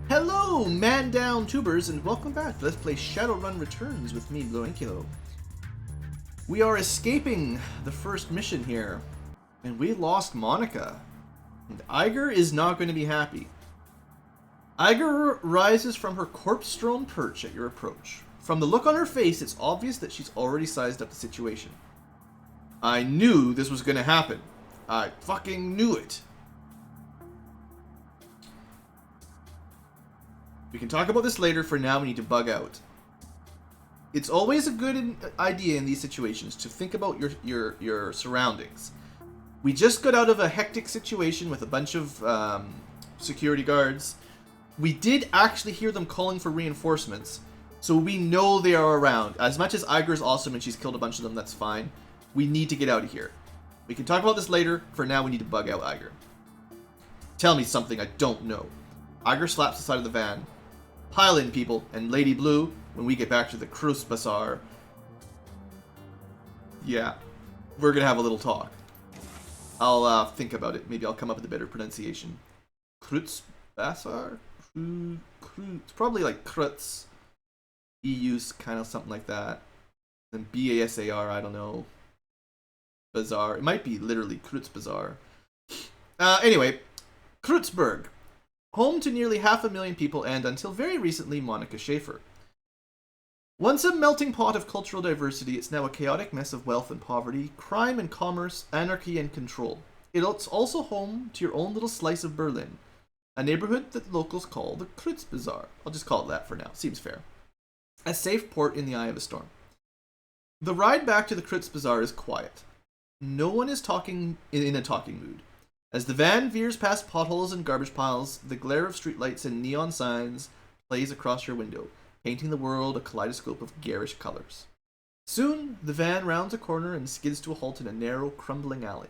Hello, man down tubers, and welcome back. Let's play Shadowrun Returns with me, BlueAnkylo. We are escaping the first mission here, and we lost Monika. And Iger is not going to be happy. Iger rises from her corpse-strewn perch at your approach. From the look on her face, it's obvious that she's already sized up the situation. I knew this was going to happen. I fucking knew it. We can talk about this later. For now, we need to bug out. It's always a good idea in these situations to think about your surroundings. We just got out of a hectic situation with a bunch of security guards. We did actually hear them calling for reinforcements, so we know they are around. As much as Iger's awesome and she's killed a bunch of them, that's fine. We need to get out of here. We can talk about this later. For now, we need to bug out Iger. Tell me something I don't know. Iger slaps the side of the van. Pile in, people, and Lady Blue, when we get back to the Krus Bazaar. Yeah, we're gonna have a little talk. I'll think about it. Maybe I'll come up with a better pronunciation. Krus Bazaar? It's probably like Krutz. EU's kind of something like that. Then BASAR, I don't know. Bazaar. It might be literally Krutz Bazaar. Anyway, Krutzberg. Home to nearly 500,000 people and, until very recently, Monika Schaefer. Once a melting pot of cultural diversity, it's now a chaotic mess of wealth and poverty, crime and commerce, anarchy and control. It's also home to your own little slice of Berlin, a neighborhood that locals call the Krutz Bazaar. I'll just call it that for now. Seems fair. A safe port in the eye of a storm. The ride back to the Krutz Bazaar is quiet. No one is talking in a talking mood. As the van veers past potholes and garbage piles, the glare of streetlights and neon signs plays across your window, painting the world a kaleidoscope of garish colors. Soon, the van rounds a corner and skids to a halt in a narrow, crumbling alley.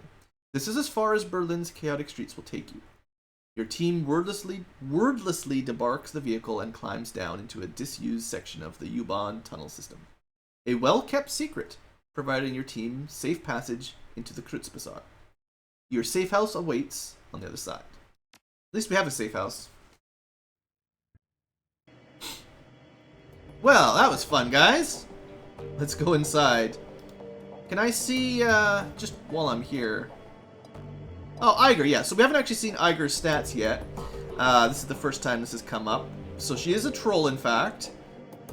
This is as far as Berlin's chaotic streets will take you. Your team wordlessly debarks the vehicle and climbs down into a disused section of the U-Bahn tunnel system. A well-kept secret, providing your team safe passage into the Krutz Bazaar. Your safe house awaits on the other side. At least we have a safe house. Well, that was fun, guys. Let's go inside. Can I see, just while I'm here... Oh, Iger, yeah. So we haven't actually seen Iger's stats yet. This is the first time this has come up. So she is a troll, in fact.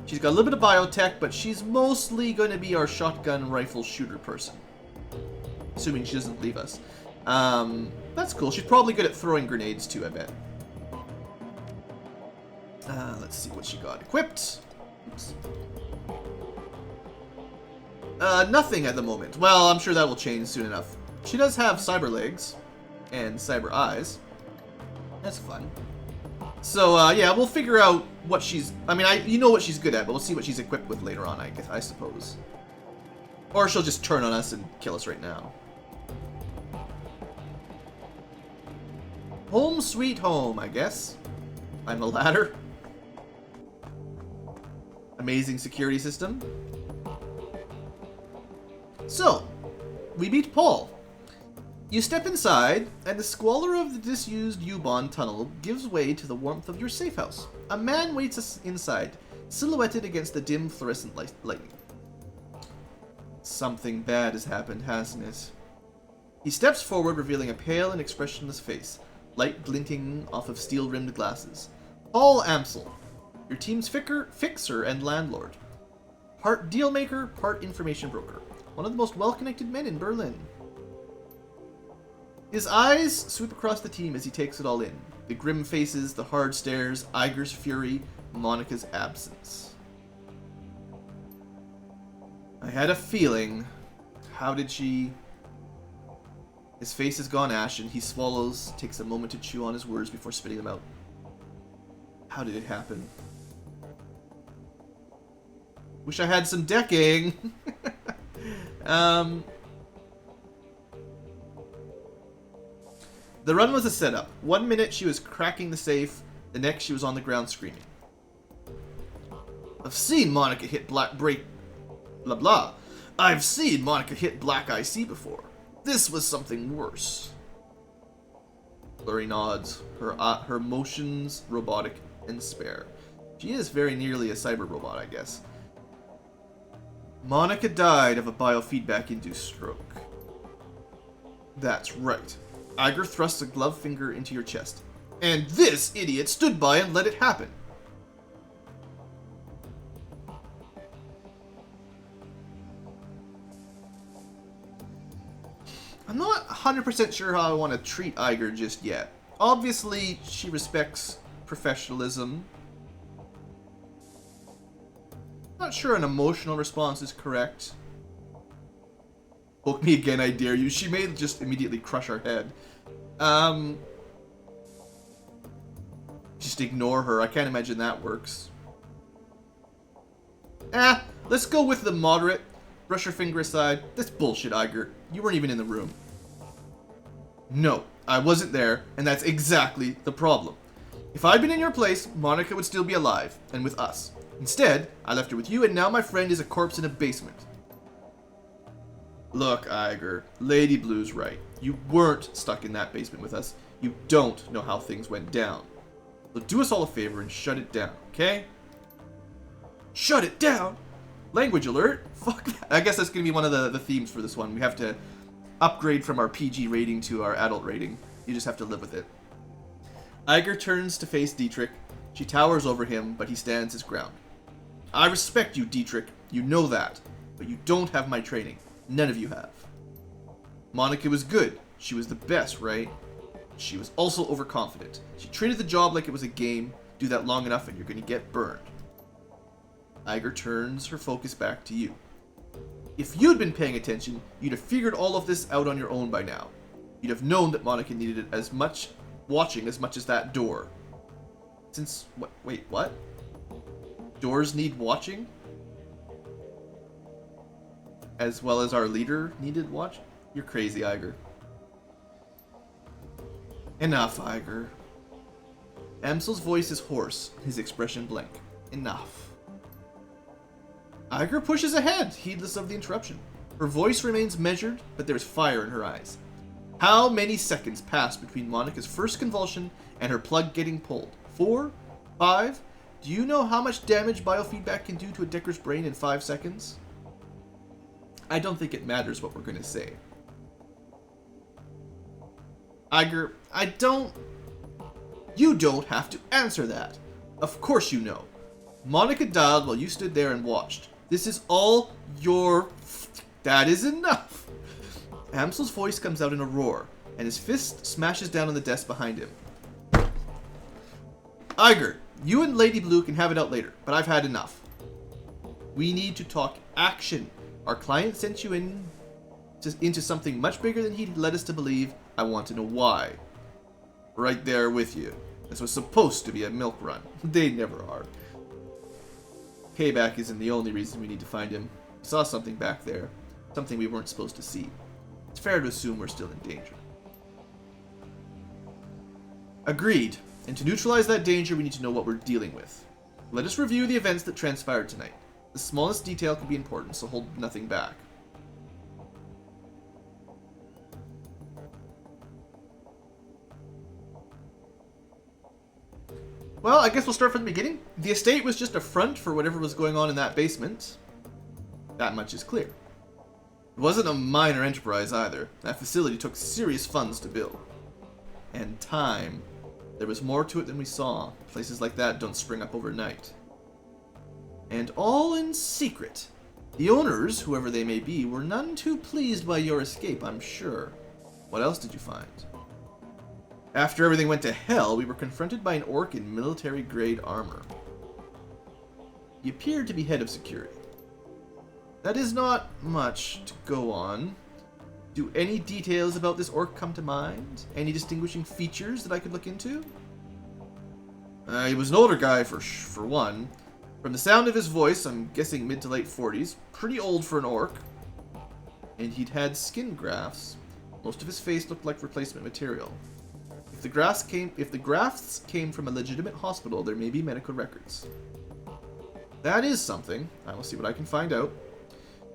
She's got a little bit of biotech, but she's mostly going to be our shotgun rifle shooter person. Assuming she doesn't leave us. That's cool. She's probably good at throwing grenades too, I bet. Let's see what she got equipped. Oops. Nothing at the moment. Well, I'm sure that will change soon enough. She does have cyber legs and cyber eyes. That's fun. So, yeah, we'll figure out what she's... I mean, you know what she's good at, but we'll see what she's equipped with later on, I suppose. Or she'll just turn on us and kill us right now. Home sweet home, I guess. I'm a ladder. Amazing security system. So, we meet Paul. You step inside, and the squalor of the disused U-Bahn tunnel gives way to the warmth of your safe house. A man waits inside, silhouetted against the dim fluorescent lighting. Something bad has happened, hasn't it? He steps forward, revealing a pale and expressionless face. Light glinting off of steel-rimmed glasses. Paul Amsel, your team's fixer and landlord. Part dealmaker, part information broker. One of the most well-connected men in Berlin. His eyes sweep across the team as he takes it all in. The grim faces, the hard stares, Iger's fury, Monika's absence. I had a feeling. How did she... His face has gone ashen. He swallows, takes a moment to chew on his words before spitting them out. How did it happen? Wish I had some decking. The run was a setup. 1 minute she was cracking the safe, the next she was on the ground screaming. I've seen Monika hit blah blah. I've seen Monika hit black IC before. This was something worse. Blurry nods, her motions robotic. and spare. She is very nearly a cyber robot, I guess. Monika died of a biofeedback-induced stroke. That's right. Iger thrusts a gloved finger into your chest. And this idiot stood by and let it happen. I'm not 100% sure how I want to treat Iger just yet. Obviously, she respects professionalism. Not sure an emotional response is correct. Poke me again, I dare you. She may just immediately crush our head. Just ignore her. I can't imagine that works. Let's go with the moderate. Brush your finger aside. That's bullshit, Iger. You weren't even in the room. No, I wasn't there, and that's exactly the problem. If I'd been in your place, Monika would still be alive, and with us. Instead, I left her with you, and now my friend is a corpse in a basement. Look, Iger, Lady Blue's right. You weren't stuck in that basement with us. You don't know how things went down. So do us all a favor and shut it down, okay? Shut it down? Language alert? Fuck that. I guess that's going to be one of the themes for this one. We have to upgrade from our PG rating to our adult rating. You just have to live with it. Iger turns to face Dietrich. She towers over him, but he stands his ground. I respect you, Dietrich. You know that. But you don't have my training. None of you have. Monika was good. She was the best, right? She was also overconfident. She treated the job like it was a game. Do that long enough and you're going to get burned. Iger turns her focus back to you. If you'd been paying attention, you'd have figured all of this out on your own by now. You'd have known that Monika needed it as much watching as much as that door. Since... Wait, what? Doors need watching? As well as our leader needed watch? You're crazy, Iger. Enough, Iger. Amsel's voice is hoarse, his expression blank. Enough. Iger pushes ahead, heedless of the interruption. Her voice remains measured, but there's fire in her eyes. How many seconds passed between Monika's first convulsion and her plug getting pulled? 4? 5? Do you know how much damage biofeedback can do to a Decker's brain in 5 seconds? I don't think it matters what we're going to say. Iger, You don't have to answer that. Of course you know. Monika died while you stood there and watched. This is all your... That is enough. Amsel's voice comes out in a roar, and his fist smashes down on the desk behind him. Iger, you and Lady Blue can have it out later, but I've had enough. We need to talk action. Our client sent you into something much bigger than he led us to believe. I want to know why. Right there with you. This was supposed to be a milk run. They never are. Payback isn't the only reason we need to find him. We saw something back there. Something we weren't supposed to see. It's fair to assume we're still in danger. Agreed. And to neutralize that danger, we need to know what we're dealing with. Let us review the events that transpired tonight. The smallest detail could be important, so hold nothing back. Well, I guess we'll start from the beginning. The estate was just a front for whatever was going on in that basement. That much is clear. It wasn't a minor enterprise either. That facility took serious funds to build. And time. There was more to it than we saw. Places like that don't spring up overnight. And all in secret. The owners, whoever they may be, were none too pleased by your escape, I'm sure. What else did you find? After everything went to hell, we were confronted by an orc in military-grade armor. He appeared to be head of security. That is not much to go on. Do any details about this orc come to mind? Any distinguishing features that I could look into? He was an older guy, for one. From the sound of his voice, I'm guessing mid to late 40s. Pretty old for an orc. And he'd had skin grafts. Most of his face looked like replacement material. If the grafts came from a legitimate hospital, there may be medical records. That is something. I will see what I can find out.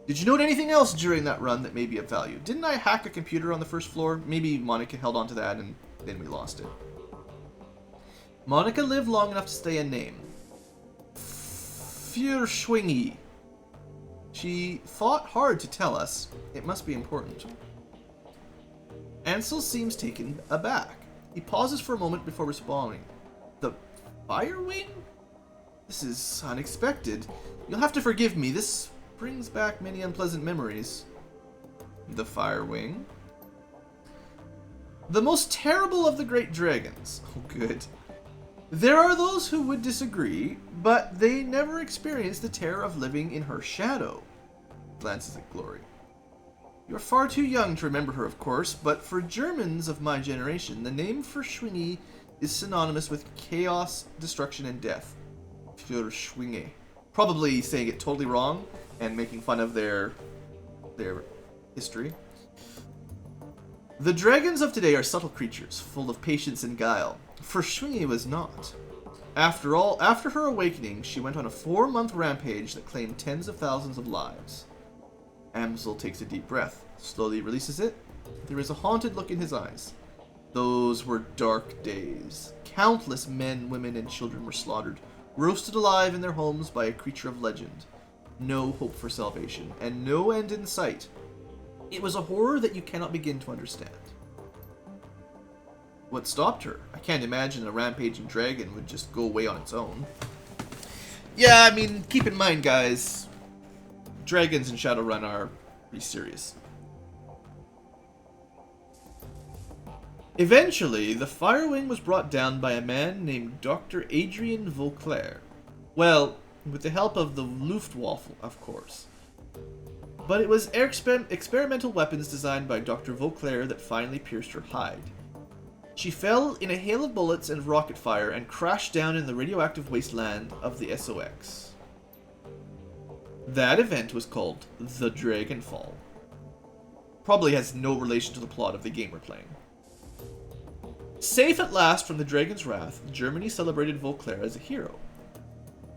Did you note anything else during that run that may be of value? Didn't I hack a computer on the first floor? Maybe Monika held on to that and then we lost it. Monika lived long enough to stay unnamed. Fürschwingi. She fought hard to tell us. It must be important. Ansel seems taken aback. He pauses for a moment before responding. The Fire Wing? This is unexpected. You'll have to forgive me. This brings back many unpleasant memories. The Fire Wing? The most terrible of the great dragons. Oh, good. There are those who would disagree, but they never experienced the terror of living in her shadow. Glances at Glory. You're far too young to remember her, of course, but for Germans of my generation, the name for Schwingi is synonymous with chaos, destruction, and death. Für Schwinge. Probably saying it totally wrong and making fun of their history. The dragons of today are subtle creatures, full of patience and guile. For Schwingi was not. After all, after her awakening, she went on a 4-month rampage that claimed tens of thousands of lives. Amsel takes a deep breath, slowly releases it. There is a haunted look in his eyes. Those were dark days. Countless men, women, and children were slaughtered, roasted alive in their homes by a creature of legend. No hope for salvation, and no end in sight. It was a horror that you cannot begin to understand. What stopped her? I can't imagine a rampaging dragon would just go away on its own. Yeah, I mean, keep in mind, guys, dragons in Shadowrun are pretty serious. Eventually, the Fire Wing was brought down by a man named Dr. Adrian Vauclair. Well, with the help of the Luftwaffe, of course. But it was experimental weapons designed by Dr. Vauclair that finally pierced her hide. She fell in a hail of bullets and rocket fire and crashed down in the radioactive wasteland of the SOX. That event was called the Dragonfall. Probably has no relation to the plot of the game we're playing. Safe at last from the dragon's wrath, Germany celebrated Vauclair as a hero.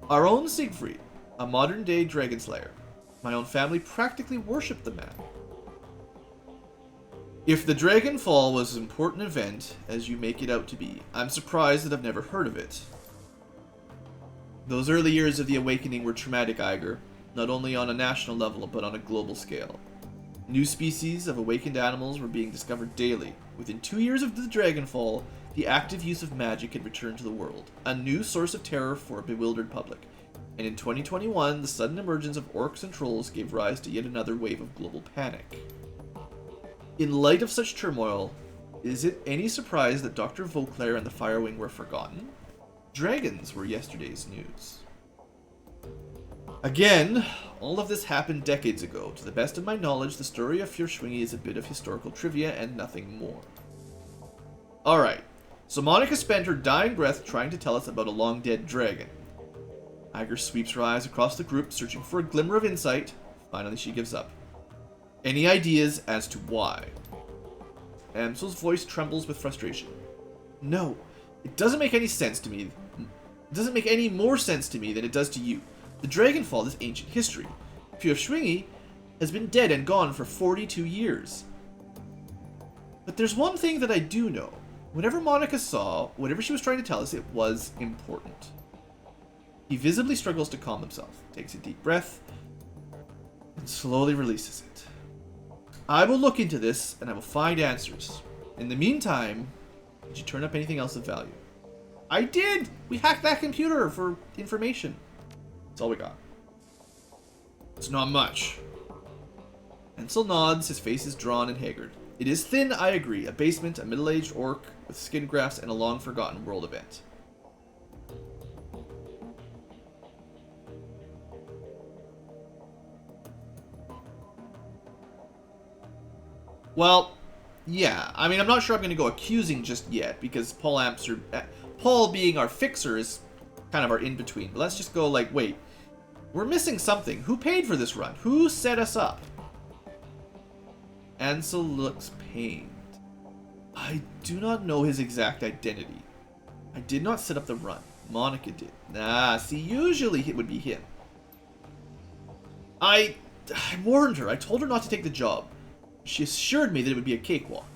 Our own Siegfried, a modern-day dragon slayer. My own family practically worshipped the man. If the Dragonfall was an important event, as you make it out to be, I'm surprised that I've never heard of it. Those early years of the Awakening were traumatic, Iger, not only on a national level, but on a global scale. New species of awakened animals were being discovered daily. Within 2 years of the Dragonfall, the active use of magic had returned to the world, a new source of terror for a bewildered public. And in 2021, the sudden emergence of orcs and trolls gave rise to yet another wave of global panic. In light of such turmoil, is it any surprise that Dr. Vauclair and the Firewing were forgotten? Dragons were yesterday's news. Again, all of this happened decades ago. To the best of my knowledge, the story of Fürschwingi is a bit of historical trivia and nothing more. Alright, so Monika spent her dying breath trying to tell us about a long-dead dragon. Iger sweeps her eyes across the group, searching for a glimmer of insight. Finally, she gives up. Any ideas as to why? Amsel's voice trembles with frustration. No, it doesn't make any sense to me. It doesn't make any more sense to me than it does to you. The Dragonfall is ancient history. Fürschwingi has been dead and gone for 42 years. But there's one thing that I do know. Whatever Monika saw, whatever she was trying to tell us, it was important. He visibly struggles to calm himself, takes a deep breath, and slowly releases it. I will look into this, and I will find answers. In the meantime, did you turn up anything else of value? I did! We hacked that computer for information. That's all we got. It's not much. Ansel nods, his face is drawn and haggard. It is thin, I agree. A basement, a middle-aged orc with skin grafts, and a long-forgotten world event. Well, yeah. I mean, I'm not sure I'm going to go accusing just yet, because Paul being our fixer is kind of our in-between. But let's just go like, wait, we're missing something. Who paid for this run? Who set us up? Ansel looks pained. I do not know his exact identity. I did not set up the run. Monika did. Nah, see, usually it would be him. I warned her. I told her not to take the job. She assured me that it would be a cakewalk.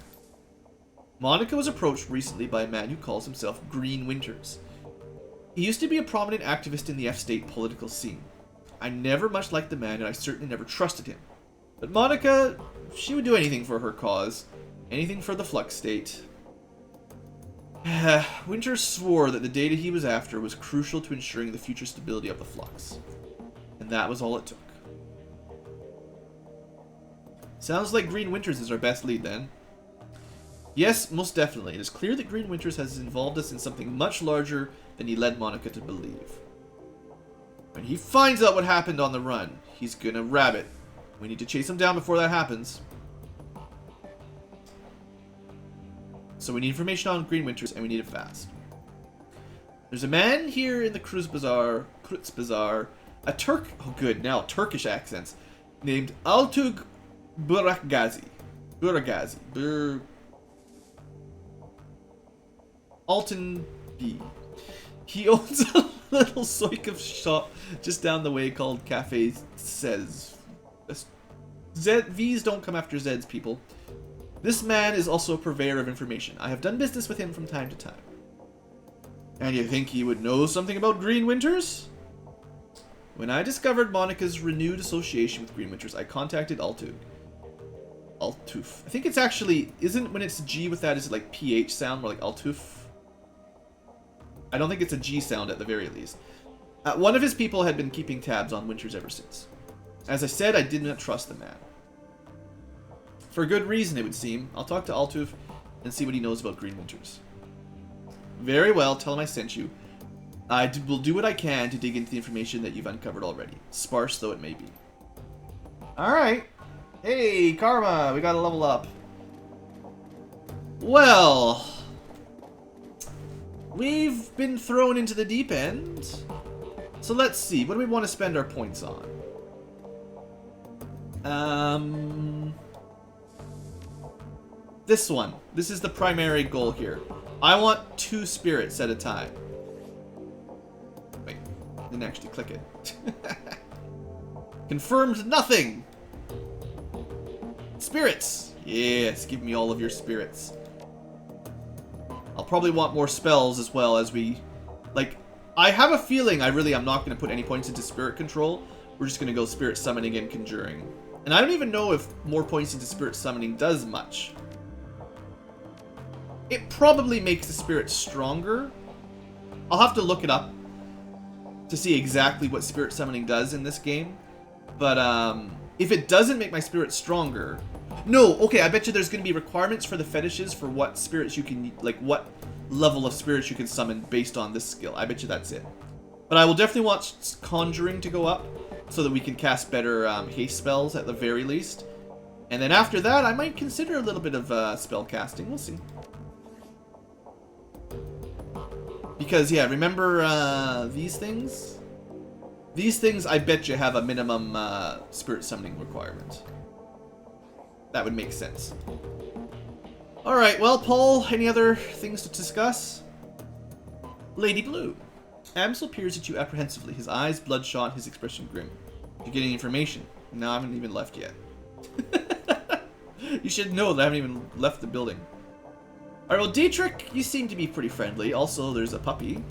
Monika was approached recently by a man who calls himself Green Winters. He used to be a prominent activist in the F-State political scene. I never much liked the man, and I certainly never trusted him. But Monika, she would do anything for her cause. Anything for the Flux State. Winters swore that the data he was after was crucial to ensuring the future stability of the Flux. And that was all it took. Sounds like Green Winters is our best lead, then. Yes, most definitely. It is clear that Green Winters has involved us in something much larger than he led Monika to believe. When he finds out what happened on the run, he's gonna rabbit. We need to chase him down before that happens. So we need information on Green Winters, and we need it fast. There's a man here in the Kruz Bazaar, a Turk, oh good, now Turkish accents, named Altug Buragazi. Alton B. He owns a little Soykov shop just down the way called Cafe Zez. V's don't come after Zeds, people. This man is also a purveyor of information. I have done business with him from time to time. And you think he would know something about Green Winters? When I discovered Monika's renewed association with Green Winters, I contacted Altuf. I think it's actually, isn't when it's G with that, is it like PH sound, more like Altuf? I don't think it's a G sound at the very least. One of his people had been keeping tabs on Winters ever since. As I said, I did not trust the man. For good reason, it would seem. I'll talk to Altuf and see what he knows about Green Winters. Very well, tell him I sent you. I will do what I can to dig into the information that you've uncovered already, sparse though it may be. Alright. Hey, Karma, we gotta level up. Well, we've been thrown into the deep end. So let's see, what do we want to spend our points on? This one. This is the primary goal here. I want 2 spirits at a time. Wait, didn't actually click it. Confirmed nothing! Spirits! Yes, give me all of your spirits. I'll probably want more spells as well as we... Like, I have a feeling I'm not going to put any points into spirit control. We're just going to go spirit summoning and conjuring. And I don't even know if more points into spirit summoning does much. It probably makes the spirit stronger. I'll have to look it up to see exactly what spirit summoning does in this game. But if it doesn't make my spirit stronger... No, okay, I bet you there's going to be requirements for the fetishes for what spirits you can... Like, what level of spirits you can summon based on this skill. I bet you that's it. But I will definitely want conjuring to go up so that we can cast better haste spells at the very least. And then after that, I might consider a little bit of spell casting. We'll see. Because, yeah, remember these things? These things, I bet you, have a minimum spirit summoning requirement. That would make sense. Alright, well, Paul, any other things to discuss? Lady Blue. Amsel peers at you apprehensively, his eyes bloodshot, his expression grim. You're getting information. No, I haven't even left yet. You should know that I haven't even left the building. Alright, well, Dietrich, you seem to be pretty friendly. Also, there's a puppy.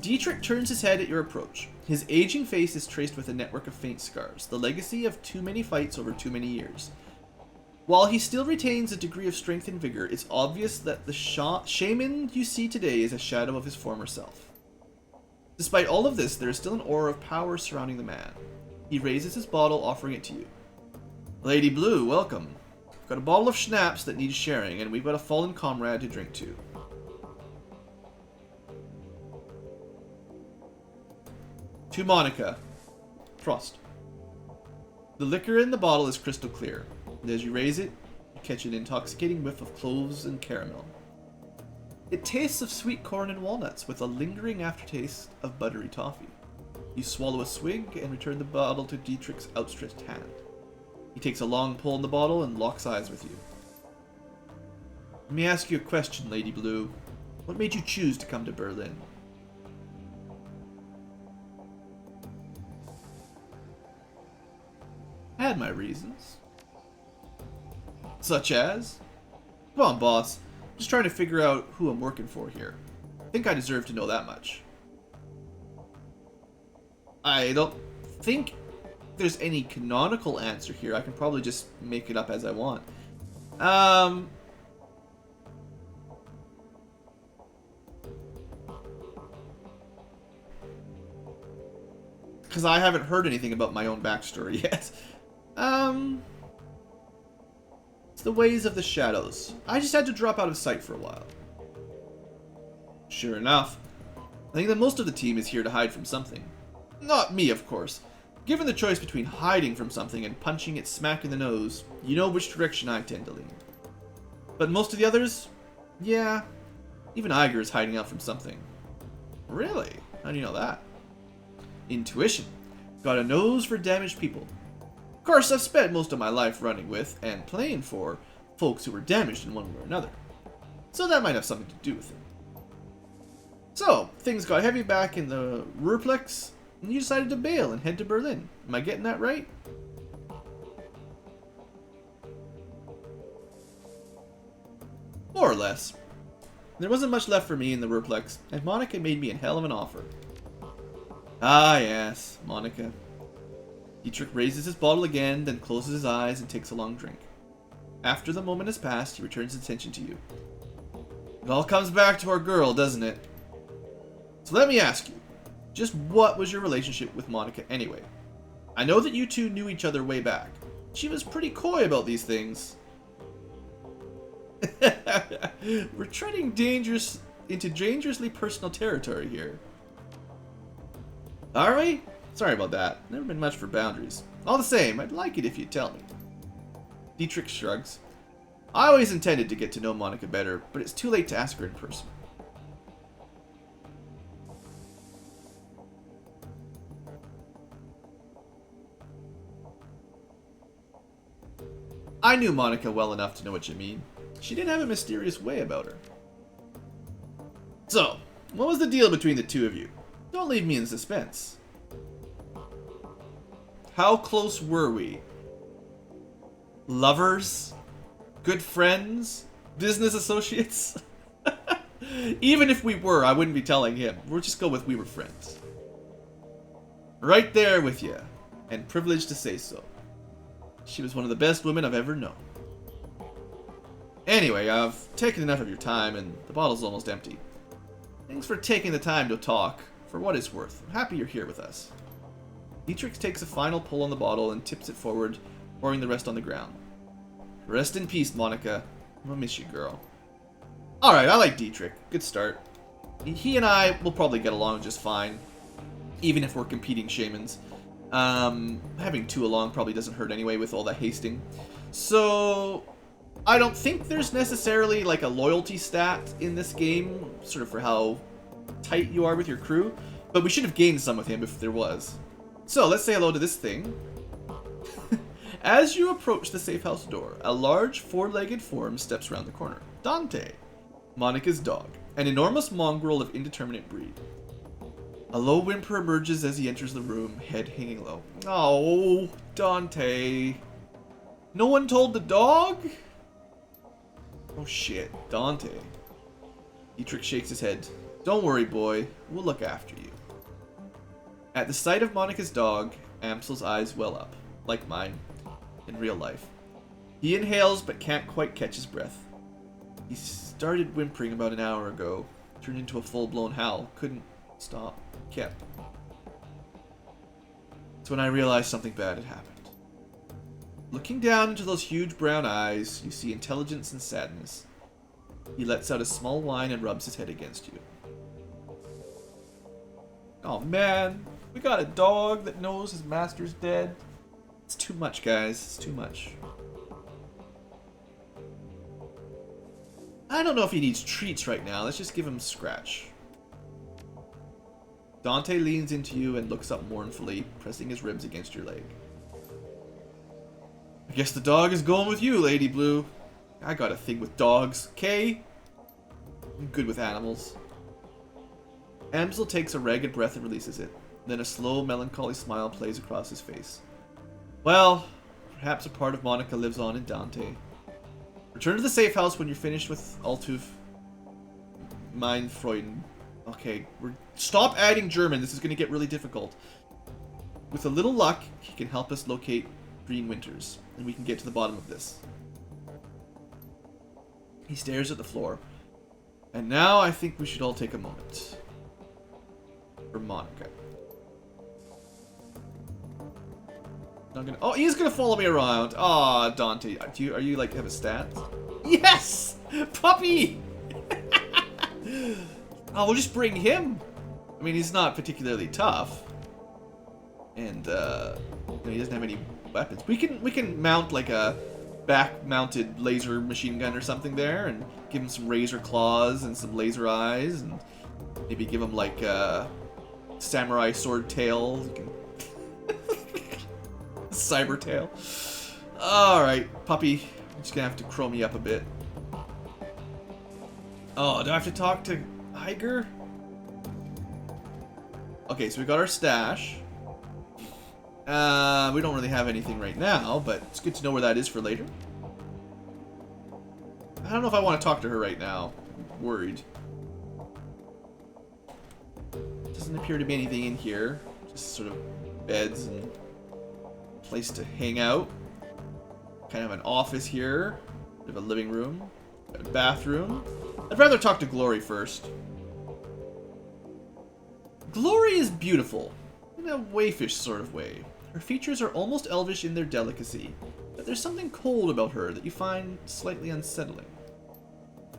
Dietrich turns his head at your approach. His aging face is traced with a network of faint scars, the legacy of too many fights over too many years. While he still retains a degree of strength and vigor, it's obvious that the shaman you see today is a shadow of his former self. Despite all of this, there is still an aura of power surrounding the man. He raises his bottle, offering it to you. Lady Blue, welcome. We've got a bottle of schnapps that needs sharing, and we've got a fallen comrade to drink to. To Monika. Prost. The liquor in the bottle is crystal clear, and as you raise it, you catch an intoxicating whiff of cloves and caramel. It tastes of sweet corn and walnuts, with a lingering aftertaste of buttery toffee. You swallow a swig and return the bottle to Dietrich's outstretched hand. He takes a long pull in the bottle and locks eyes with you. Let me ask you a question, Lady Blue. What made you choose to come to Berlin? I had my reasons. Such as? Come on, boss. I'm just trying to figure out who I'm working for here. I think I deserve to know that much. I don't think there's any canonical answer here. I can probably just make it up as I want. Because I haven't heard anything about my own backstory yet. It's the ways of the shadows. I just had to drop out of sight for a while. Sure enough, I think that most of the team is here to hide from something. Not me, of course. Given the choice between hiding from something and punching it smack in the nose, you know which direction I tend to lean. But most of the others? Yeah. Even Iger is hiding out from something. Really? How do you know that? Intuition. Got a nose for damaged people. Of course, I've spent most of my life running with and playing for folks who were damaged in one way or another. So that might have something to do with it. So, things got heavy back in the Ruhrplex, and you decided to bail and head to Berlin. Am I getting that right? More or less. There wasn't much left for me in the Ruhrplex, and Monika made me a hell of an offer. Ah, yes, Monika. Dietrich raises his bottle again, then closes his eyes and takes a long drink. After the moment has passed, he returns his attention to you. It all comes back to our girl, doesn't it? So let me ask you, just what was your relationship with Monika anyway? I know that you two knew each other way back. She was pretty coy about these things. We're treading into dangerously personal territory here. Are we? Sorry about that. Never been much for boundaries. All the same, I'd like it if you'd tell me. Dietrich shrugs. I always intended to get to know Monika better, but it's too late to ask her in person. I knew Monika well enough to know what you mean. She did have a mysterious way about her. So, what was the deal between the two of you? Don't leave me in suspense. How close were we? Lovers? Good friends? Business associates? Even if we were, I wouldn't be telling him. We'll just go with we were friends. Right there with you. And privileged to say so. She was one of the best women I've ever known. Anyway, I've taken enough of your time and the bottle's almost empty. Thanks for taking the time to talk. For what it's worth, I'm happy you're here with us. Dietrich takes a final pull on the bottle and tips it forward, pouring the rest on the ground. Rest in peace, Monika. I'm gonna miss you, girl. Alright, I like Dietrich. Good start. He and I will probably get along just fine, even if we're competing shamans. Having two along probably doesn't hurt anyway with all that hasting. So, I don't think there's necessarily like a loyalty stat in this game, sort of for how tight you are with your crew, but we should have gained some with him if there was. So, let's say hello to this thing. As you approach the safe house door, a large four-legged form steps around the corner. Dante, Monika's dog, an enormous mongrel of indeterminate breed. A low whimper emerges as he enters the room, head hanging low. Oh, Dante. No one told the dog? Oh shit, Dante. Dietrich shakes his head. Don't worry, boy. We'll look after you. At the sight of Monika's dog, Amsel's eyes well up, like mine, in real life. He inhales but can't quite catch his breath. He started whimpering about an hour ago, turned into a full-blown howl, couldn't stop, kept. It's when I realized something bad had happened. Looking down into those huge brown eyes, you see intelligence and sadness. He lets out a small whine and rubs his head against you. Oh man, we got a dog that knows his master's dead. It's too much, guys. It's too much. I don't know if he needs treats right now. Let's just give him Scratch. Dante leans into you and looks up mournfully, pressing his ribs against your leg. I guess the dog is going with you, Lady Blue. I got a thing with dogs, okay? I'm good with animals. Amsel takes a ragged breath and releases it. Then a slow, melancholy smile plays across his face. Well, perhaps a part of Monika lives on in Dante. Return to the safe house when you're finished with Altuf Meinfreuden. Okay, stop adding German. This is going to get really difficult. With a little luck, he can help us locate Green Winters, and we can get to the bottom of this. He stares at the floor. And now I think we should all take a moment. For Monika. Oh, he's gonna follow me around. Aw, Dante. Are you like have a stat? Yes! Puppy! Oh, we'll just bring him. I mean, he's not particularly tough. And he doesn't have any weapons. We can mount like a back-mounted laser machine gun or something there, and give him some razor claws and some laser eyes, and maybe give him like a samurai sword tail. Cyber tail. Alright, puppy. I'm just gonna have to chrome you up a bit. Oh, do I have to talk to Iger? Okay, so we got our stash. We don't really have anything right now, but it's good to know where that is for later. I don't know if I want to talk to her right now. I'm worried. Doesn't appear to be anything in here. Just sort of beds and place to hang out. Kind of an office here. Bit of a living room. Got a bathroom. I'd rather talk to Glory first. Glory is beautiful. In a waifish sort of way. Her features are almost elvish in their delicacy, but there's something cold about her that you find slightly unsettling.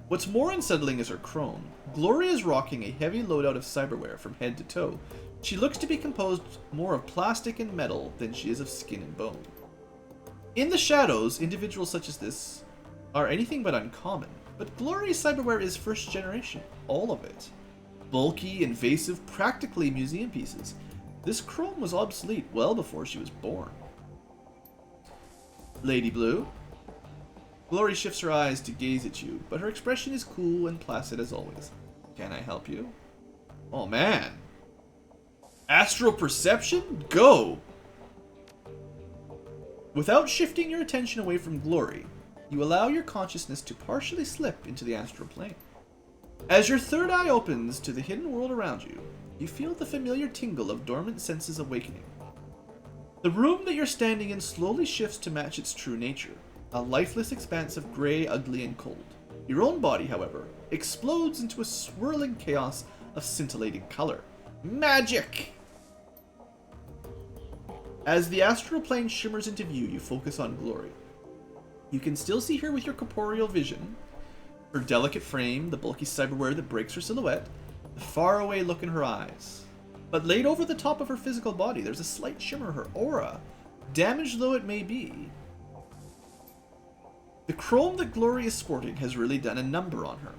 What's more unsettling is her crone. Glory is rocking a heavy loadout of cyberware from head to toe. She looks to be composed more of plastic and metal than she is of skin and bone. In the shadows, individuals such as this are anything but uncommon, but Glory's cyberware is first generation, all of it. Bulky, invasive, practically museum pieces. This chrome was obsolete well before she was born. Lady Blue. Glory shifts her eyes to gaze at you, but her expression is cool and placid as always. Can I help you? Oh man. Astral perception? Go! Without shifting your attention away from Glory, you allow your consciousness to partially slip into the astral plane. As your third eye opens to the hidden world around you, you feel the familiar tingle of dormant senses awakening. The room that you're standing in slowly shifts to match its true nature, a lifeless expanse of gray, ugly, and cold. Your own body, however, explodes into a swirling chaos of scintillating color. Magic! As the astral plane shimmers into view, you focus on Glory. You can still see her with your corporeal vision, her delicate frame, the bulky cyberware that breaks her silhouette, the faraway look in her eyes. But laid over the top of her physical body, there's a slight shimmer, her aura, damaged though it may be. The chrome that Glory is sporting has really done a number on her.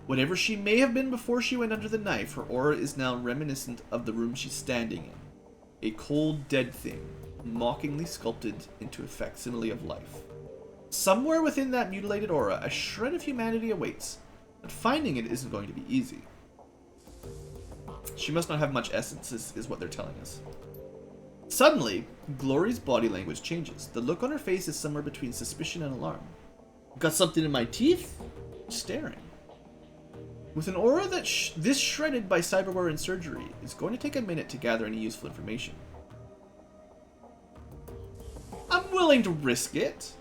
Whatever she may have been before she went under the knife, her aura is now reminiscent of the room she's standing in. A cold, dead thing, mockingly sculpted into a facsimile of life. Somewhere within that mutilated aura, a shred of humanity awaits, but finding it isn't going to be easy. She must not have much essence, is what they're telling us. Suddenly, Glory's body language changes. The look on her face is somewhere between suspicion and alarm. Got something in my teeth? Staring. With an aura that this shredded by cyberware and surgery, it's going to take a minute to gather any useful information. I'm willing to risk it.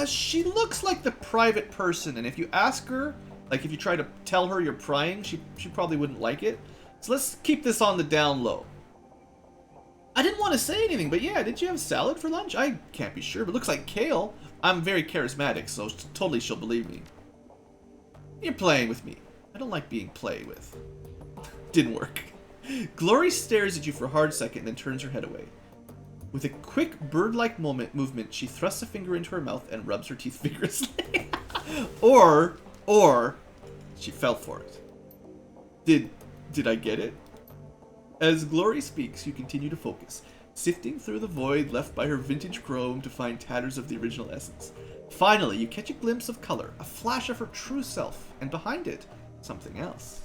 She looks like the private person, and if you ask her, like if you try to tell her you're prying, she probably wouldn't like it. So let's keep this on the down low. I didn't want to say anything, but yeah, did you have salad for lunch? I can't be sure, but looks like kale. I'm very charismatic, so totally she'll believe me. You're playing with me. I don't like being played with. Didn't work. Glory stares at you for a hard second, then turns her head away. With a quick bird-like movement, she thrusts a finger into her mouth and rubs her teeth vigorously. or she fell for it. Did I get it? As Glory speaks, you continue to focus, sifting through the void left by her vintage chrome to find tatters of the original essence. Finally, you catch a glimpse of color, a flash of her true self, and behind it, something else.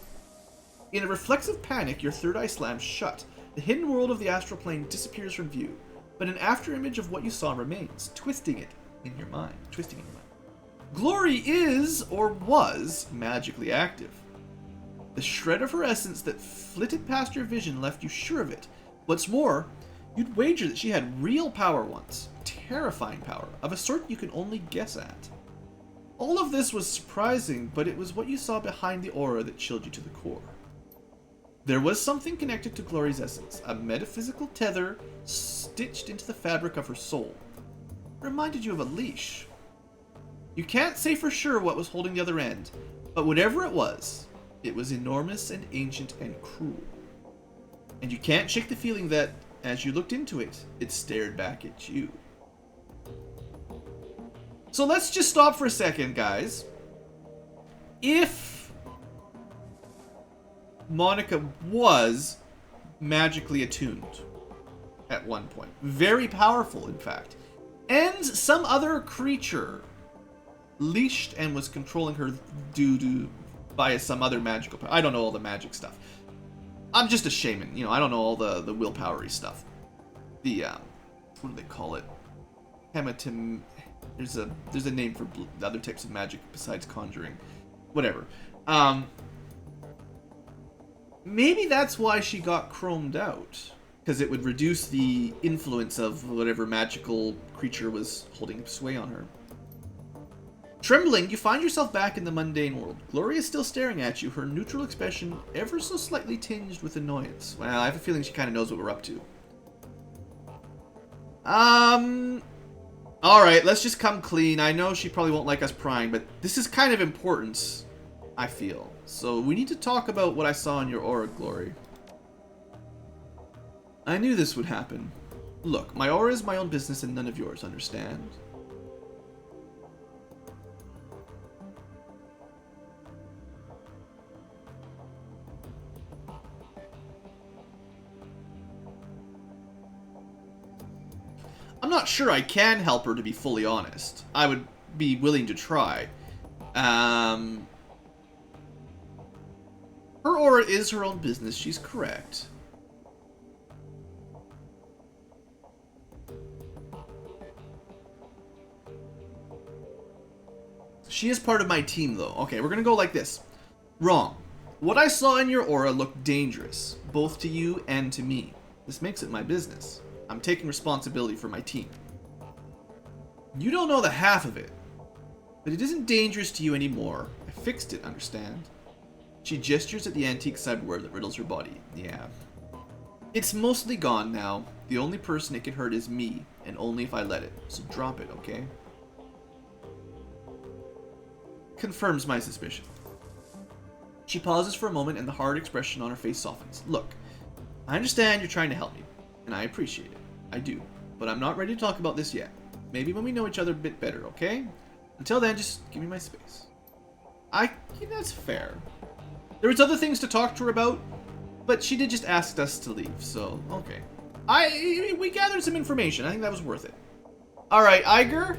In a reflexive panic, your third eye slams shut, The hidden world of the astral plane disappears from view, but an afterimage of what you saw remains, twisting in your mind. Glory is, or was, magically active. The shred of her essence that flitted past your vision left you sure of it. What's more, you'd wager that she had real power once. Terrifying power, of a sort you can only guess at. All of this was surprising, but it was what you saw behind the aura that chilled you to the core. There was something connected to Glory's essence, a metaphysical tether stitched into the fabric of her soul. It reminded you of a leash. You can't say for sure what was holding the other end, but whatever it was enormous and ancient and cruel. And you can't shake the feeling that, as you looked into it, it stared back at you. So let's just stop for a second, guys. If Monika was magically attuned at one point, very powerful in fact, and some other creature leashed and was controlling her due to via some other magical power. I don't know all the magic stuff. I'm just a shaman, you know, I don't know all the willpowery stuff. The what do they call it? Hematim. There's a name for other types of magic besides conjuring. Whatever. Maybe that's why she got chromed out, because it would reduce the influence of whatever magical creature was holding sway on her. Trembling, you find yourself back in the mundane world. Glory is still staring at you, her neutral expression ever so slightly tinged with annoyance. Well, I have a feeling she kind of knows what we're up to. Alright, let's just come clean. I know she probably won't like us prying, but this is kind of important, I feel. So we need to talk about what I saw in your aura, Glory. I knew this would happen. Look, my aura is my own business and none of yours, understand? I'm not sure I can help her, to be fully honest. I would be willing to try. Her aura is her own business, she's correct. She is part of my team, though. Okay, we're gonna go like this. Wrong. What I saw in your aura looked dangerous, both to you and to me. This makes it my business. I'm taking responsibility for my team. You don't know the half of it, but it isn't dangerous to you anymore. I fixed it, understand? She gestures at the antique cyberware that riddles her body. Yeah. It's mostly gone now. The only person it can hurt is me, and only if I let it. So drop it, okay? Confirms my suspicion. She pauses for a moment and the hard expression on her face softens. Look, I understand you're trying to help me, and I appreciate it. I do. But I'm not ready to talk about this yet. Maybe when we know each other a bit better, okay? Until then, just give me my space. That's fair. There was other things to talk to her about, but she did just ask us to leave, so, okay. We gathered some information. I think that was worth it. Alright, Iger,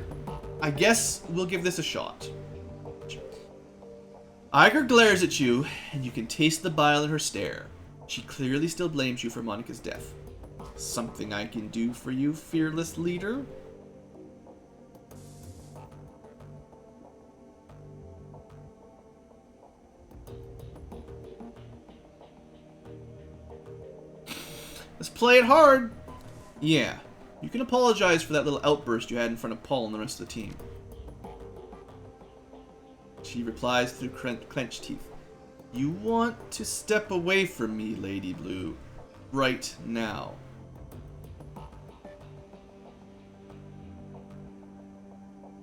I guess we'll give this a shot. Iger glares at you, and you can taste the bile in her stare. She clearly still blames you for Monika's death. Something I can do for you, fearless leader? Let's play it hard. Yeah, you can apologize for that little outburst you had in front of Paul and the rest of the team. She replies through clenched teeth. You want to step away from me, Lady Blue, right now.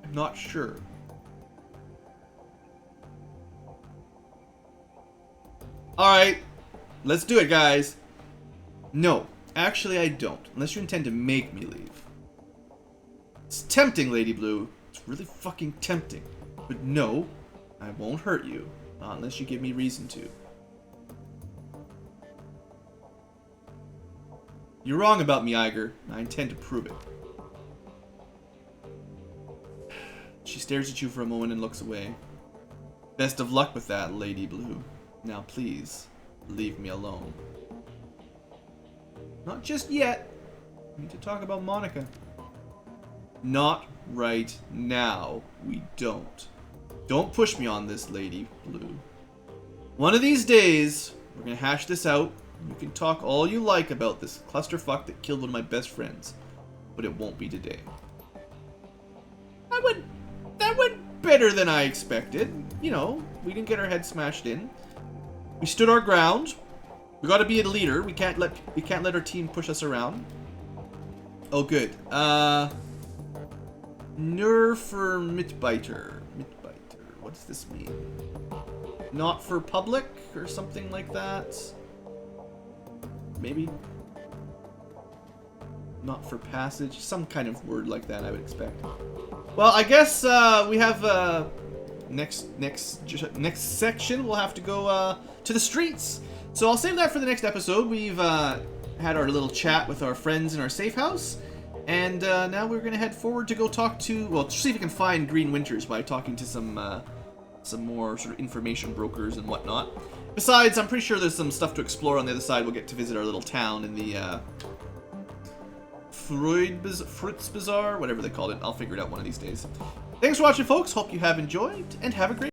I'm not sure. Alright, let's do it, guys. No, actually I don't, unless you intend to make me leave. It's tempting, Lady Blue. It's really fucking tempting. But no, I won't hurt you. Not unless you give me reason to. You're wrong about me, Iger. I intend to prove it. She stares at you for a moment and looks away. Best of luck with that, Lady Blue. Now please, leave me alone. Not just yet. We need to talk about Monika. Not right now. We don't. Don't push me on this, Lady Blue. One of these days, we're gonna hash this out. You can talk all you like about this clusterfuck that killed one of my best friends, but it won't be today. That went better than I expected. You know, we didn't get our heads smashed in. We stood our ground. We gotta be a leader. We can't let our team push us around. Oh, good. Nur for Mitbiter. Mitbiter. What does this mean? Not for public or something like that? Maybe? Not for passage? Some kind of word like that, I would expect. Well, I guess we have next section. We'll have to go to the streets. So I'll save that for the next episode. We've had our little chat with our friends in our safe house. And now we're going to head forward to go talk to, well, see if we can find Green Winters by talking to some more sort of information brokers and whatnot. Besides, I'm pretty sure there's some stuff to explore on the other side. We'll get to visit our little town in the Fruits Bazaar, whatever they called it. I'll figure it out one of these days. Thanks for watching, folks. Hope you have enjoyed, and have a great